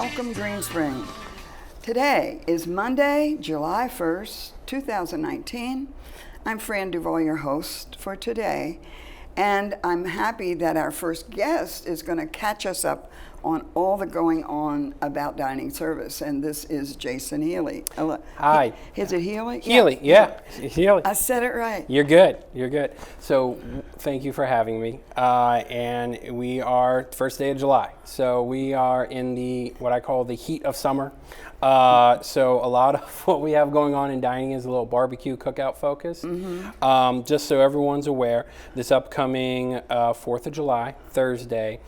welcome Green Spring. Today is Monday, July 1st, 2019. I'm Fran, Duvall, your host for today, and I'm happy that our first guest is going to catch us up on all the going on about dining service, and this is Jason Healey. Hi. Is it Healey? Healey, yeah. Healey. I said it right. You're good. So thank you for having me. And we are first day of July. So we are in what I call the heat of summer. So a lot of what we have going on in dining is a little barbecue cookout focus. Just so everyone's aware, this upcoming 4th of July, Thursday,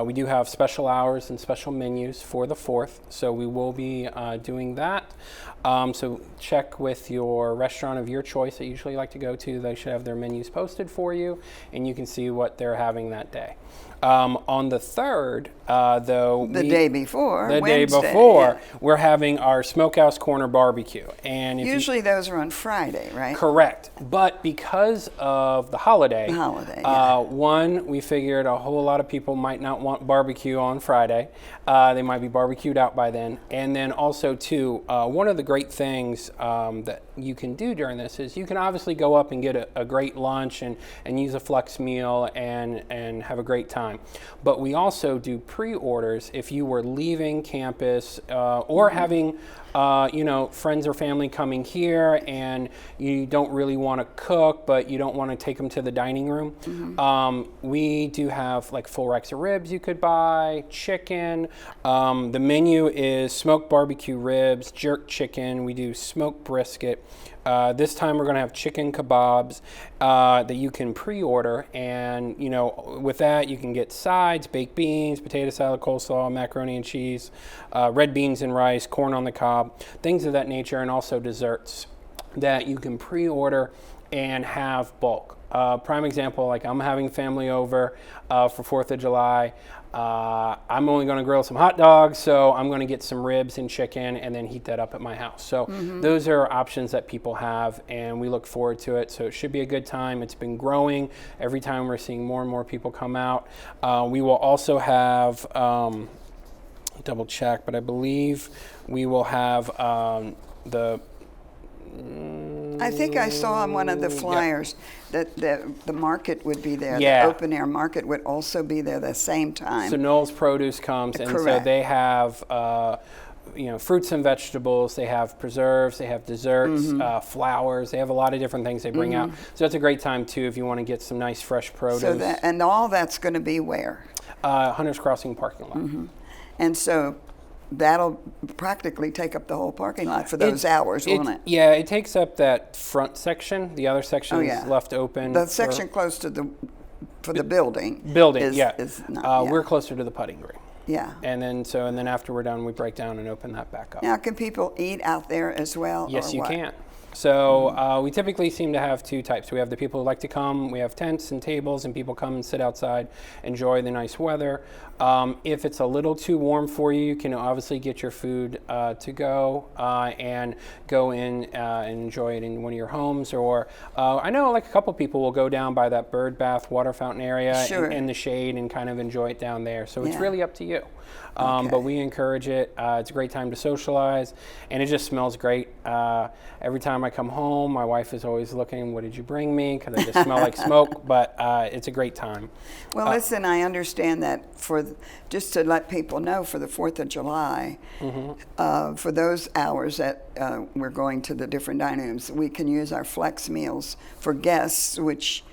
we do have special hours and special menus for the 4th, so we will be doing that. So check with your restaurant of your choice that you usually like to go to. They should have their menus posted for you, and you can see what they're having that day. On the 3rd, though, the day before, we're having our Smokehouse Corner Barbecue. And usually those are on Friday, right? Correct. But because of the holiday, one, we figured a whole lot of people might not want barbecue on Friday. They might be barbecued out by then. And then also, too, one of the great things that you can do during this is you can obviously go up and get a great lunch and use a flex meal and have a great time. But we also do pre-orders if you were leaving campus or having friends or family coming here and you don't really want to cook, but you don't want to take them to the dining room. We do have like full racks of ribs you could buy, chicken. The menu is smoked barbecue ribs, jerk chicken. We do smoked brisket. This time we're going to have chicken kebabs that you can pre-order, and with that you can get sides, baked beans, potato salad, coleslaw, macaroni and cheese, red beans and rice, corn on the cob, things of that nature, and also desserts that you can pre-order and have bulk. Prime example, like I'm having family over for 4th of July. I'm only going to grill some hot dogs, so I'm going to get some ribs and chicken and then heat that up at my house. So those are options that people have, and we look forward to it. So it should be a good time. It's been growing. Every time we're seeing more and more people come out. We will also have, double check, but I believe we will have I think I saw on one of the flyers that the market would be there. Yeah. The open air market would also be there the same time. So Noel's Produce comes, and Correct. so they have fruits and vegetables. They have preserves. They have desserts, flowers. They have a lot of different things they bring out. So it's a great time too if you want to get some nice fresh produce. So and all that's going to be where? Hunter's Crossing parking lot. And so that'll practically take up the whole parking lot for those hours, won't it? Yeah, it takes up that front section. The other section is left open. The section close to the building. Is not, we're closer to the putting green. Yeah. And then after we're done, we break down and open that back up. Now, can people eat out there as well? Yes, you what? can. So we typically seem to have two types. We have the people who like to come. We have tents and tables, and people come and sit outside, enjoy the nice weather. If it's a little too warm for you, you can obviously get your food to go and go in and enjoy it in one of your homes. Or I know like a couple people will go down by that bird bath water fountain area in the shade and kind of enjoy it down there. So it's really up to you. But we encourage it. It's a great time to socialize, and it just smells great. Every time I come home, my wife is always looking, what did you bring me? Because I just smell like smoke, but it's a great time. Well, listen, I understand that just to let people know, for the 4th of July, for those hours that we're going to the different dining rooms, we can use our flex meals for guests, which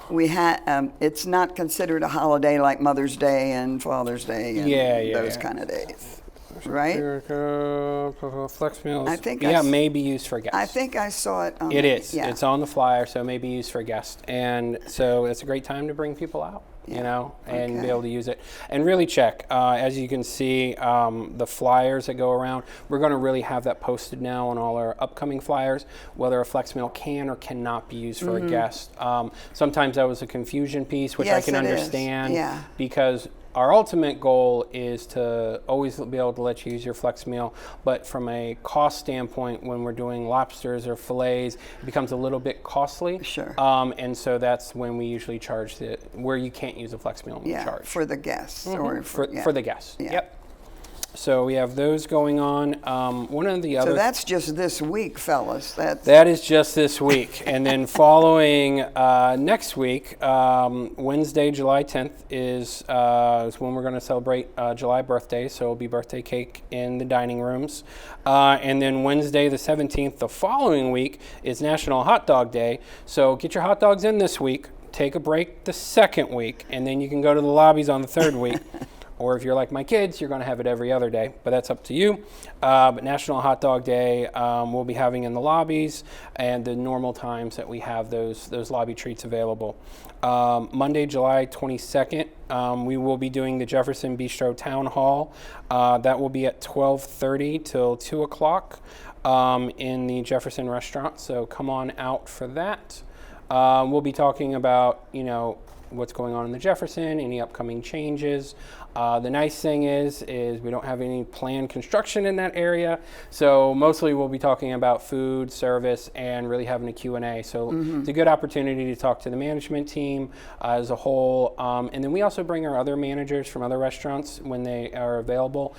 we it's not considered a holiday like Mother's Day and Father's Day and those kind of days, right? Flex meals. I think may be used for guests. I think I saw it. It is. Yeah. It's on the flyer, so it may be used for guests, and so it's a great time to bring people out. And be able to use it. And really check. As you can see, the flyers that go around, we're going to really have that posted now on all our upcoming flyers, whether a flex meal can or cannot be used for a guest. Sometimes that was a confusion piece, which I can understand because our ultimate goal is to always be able to let you use your flex meal, but from a cost standpoint, when we're doing lobsters or fillets, it becomes a little bit costly. Sure. And so that's when we usually charge where you can't use a flex meal. Charge for the guests or for the guests. Yep. So we have those going on. One of the other. So that's just this week, fellas. That is just this week. And then following next week, Wednesday, July 10th is when we're going to celebrate July birthday. So it'll be birthday cake in the dining rooms. And then Wednesday, the 17th, the following week, is National Hot Dog Day. So get your hot dogs in this week. Take a break the second week. And then you can go to the lobbies on the third week. Or if you're like my kids, you're going to have it every other day, but that's up to you. But National Hot Dog Day, we'll be having in the lobbies and the normal times that we have those lobby treats available. Monday, July 22nd, we will be doing the Jefferson Bistro Town Hall. That will be at 12:30 till 2 o'clock in the Jefferson restaurant, so come on out for that. We'll be talking about, what's going on in the Jefferson, any upcoming changes. The nice thing is we don't have any planned construction in that area, so mostly we'll be talking about food, service, and really having a Q&A. So it's a good opportunity to talk to the management team as a whole. And then we also bring our other managers from other restaurants when they are available,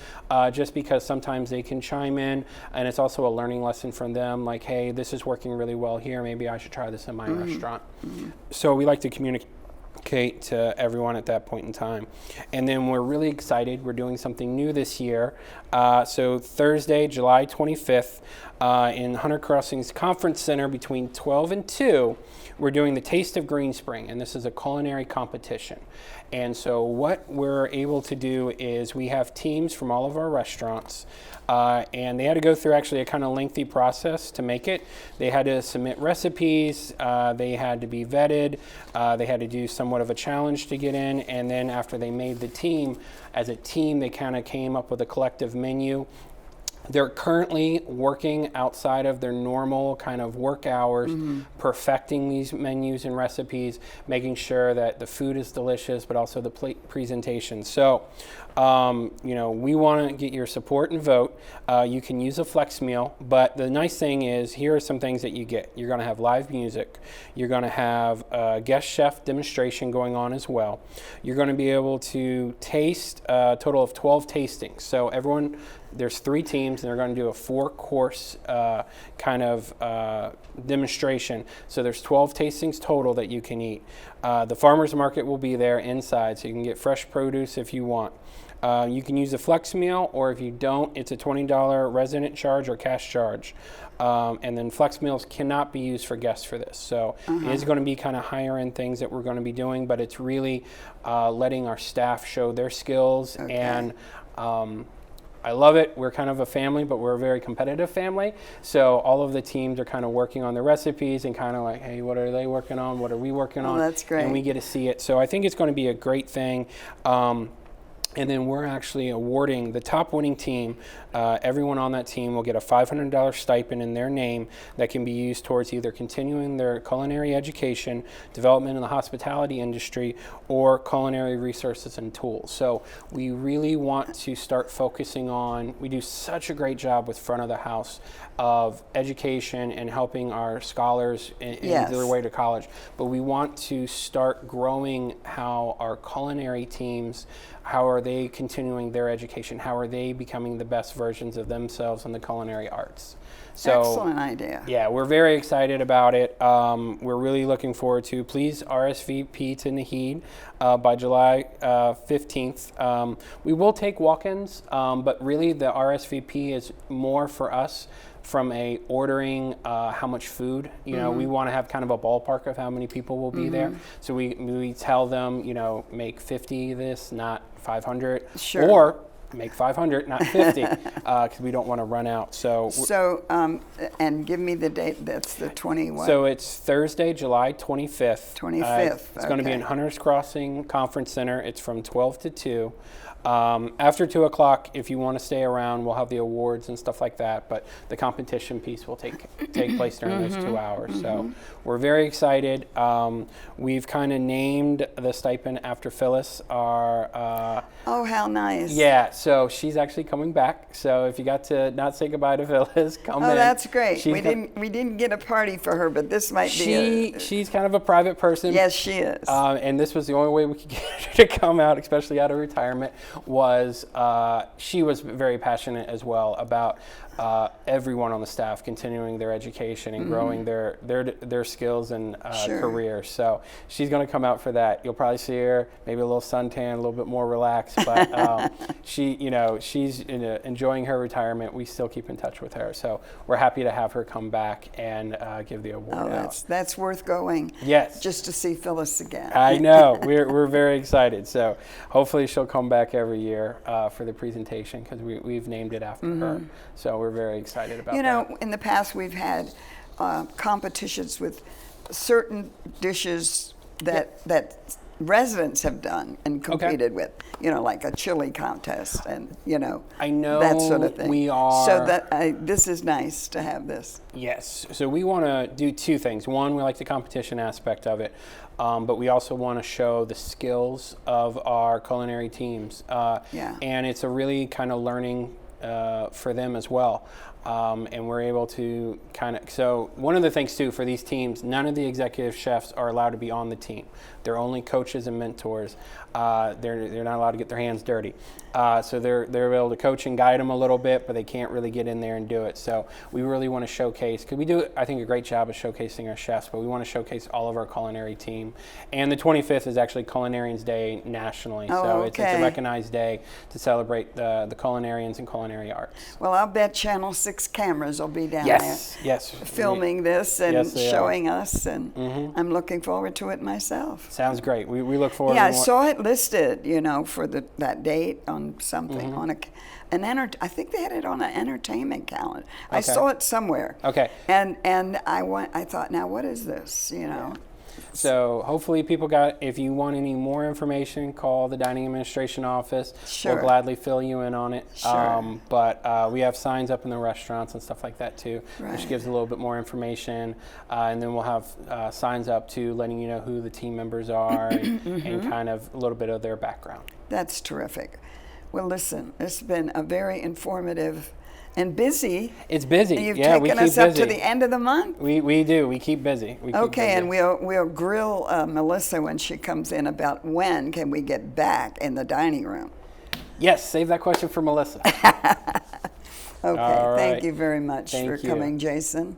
just because sometimes they can chime in, and it's also a learning lesson from them, like, hey, this is working really well here, maybe I should try this in my restaurant. So we like to communicate to everyone at that point in time. And then we're really excited. We're doing something new this year. So Thursday, July 25th, in Hunter Crossings Conference Center between 12 and 2, we're doing the Taste of Green Spring, and this is a culinary competition. And so what we're able to do is we have teams from all of our restaurants, and they had to go through actually a kind of lengthy process to make it. They had to submit recipes, they had to be vetted, they had to do somewhat of a challenge to get in, and then after they made the team, as a team, they kind of came up with a collective menu. They're currently working outside of their normal kind of work hours, perfecting these menus and recipes, making sure that the food is delicious, but also the presentation. So, we want to get your support and vote. You can use a flex meal, but the nice thing is, here are some things that you get. You're going to have live music. You're going to have a guest chef demonstration going on as well. You're going to be able to taste a total of 12 tastings. So there's 3 teams, and they're going to do a 4-course kind of demonstration. So there's 12 tastings total that you can eat. The farmer's market will be there inside, so you can get fresh produce if you want. You can use a flex meal, or if you don't, it's a $20 resident charge or cash charge. And then flex meals cannot be used for guests for this. So it is going to be kind of higher end things that we're going to be doing, but it's really letting our staff show their skills. Okay. And I love it. We're kind of a family, but we're a very competitive family. So all of the teams are kind of working on the recipes and kind of like, hey, what are they working on? What are we working on? That's great. And we get to see it. So I think it's going to be a great thing. And then we're actually awarding the top winning team. Everyone on that team will get a $500 stipend in their name that can be used towards either continuing their culinary education, development in the hospitality industry, or culinary resources and tools. So we really want to start focusing on, we do such a great job with front of the house of education and helping our scholars in their way to college. But we want to start growing how our culinary teams, how are they continuing their education? How are they becoming the best versions of themselves in the culinary arts? So, excellent idea. Yeah, we're very excited about it. We're really looking forward to. Please RSVP to Naheed by July 15th. We will take walk-ins, but really the RSVP is more for us from a ordering how much food. We want to have kind of a ballpark of how many people will be there. So we tell them, make 50 this, not 500. Sure. Or make 500, not 50, because we don't want to run out. So and give me the date. That's the 21. So it's Thursday, July 25th. 25th. It's going to be in Hunter's Crossing Conference Center. It's from 12 to 2. After 2 o'clock, if you want to stay around, we'll have the awards and stuff like that. But the competition piece will take place during those 2 hours. So we're very excited. We've kind of named the stipend after Phyllis. Oh, how nice! Yeah, so she's actually coming back. So if you got to not say goodbye to Phyllis, come in. Oh, that's great. We didn't get a party for her, but this might be. She's kind of a private person. Yes, she is. And this was the only way we could get her to come out, especially out of retirement. was she was very passionate as well about everyone on the staff continuing their education and growing their skills and careers. So she's going to come out for that. You'll probably see her maybe a little suntan, a little bit more relaxed, but she's enjoying her retirement. We still keep in touch with her, so we're happy to have her come back and give the award out. That's worth going. Yes, just to see Phyllis again. I know. We're very excited. So hopefully she'll come back every year for the presentation, because we've named it after her. So we're very excited about that. You know, in the past we've had competitions with certain dishes that residents have done and competed with. You know, like a chili contest, and I know that sort of thing. We are. So that this is nice to have this. Yes. So we want to do two things. One, we like the competition aspect of it, but we also want to show the skills of our culinary teams. And it's a really kind of learning for them as well. And we're able to so one of the things too for these teams, none of the executive chefs are allowed to be on the team. They're only coaches and mentors. They're not allowed to get their hands dirty. So they're able to coach and guide them a little bit, but they can't really get in there and do it. So we really want to showcase, because we do, I think, a great job of showcasing our chefs, but we want to showcase all of our culinary team. And the 25th is actually Culinarians Day nationally. It's a recognized day to celebrate the culinarians and culinary arts. Well, I'll bet Channel 6 cameras will be down there filming this and showing us, and I'm looking forward to it myself. Sounds great. We look forward. Yeah, I saw it listed, for that date on something on I think they had it on an entertainment calendar. I saw it somewhere. Okay. And I thought, now what is this? So hopefully people if you want any more information, call the dining administration office. Sure. We'll gladly fill you in on it. Sure. But we have signs up in the restaurants and stuff like that too, right, which gives a little bit more information. And then we'll have signs up too, letting you know who the team members are and kind of a little bit of their background. That's terrific. Well, listen, it's been a very informative and busy. It's busy. You've we keep taken us up busy. to the end of the month. We do. We keep busy. And we'll grill Melissa when she comes in about when can we get back in the dining room. Yes, save that question for Melissa. Okay, All right. thank you very much for you. coming, Jason.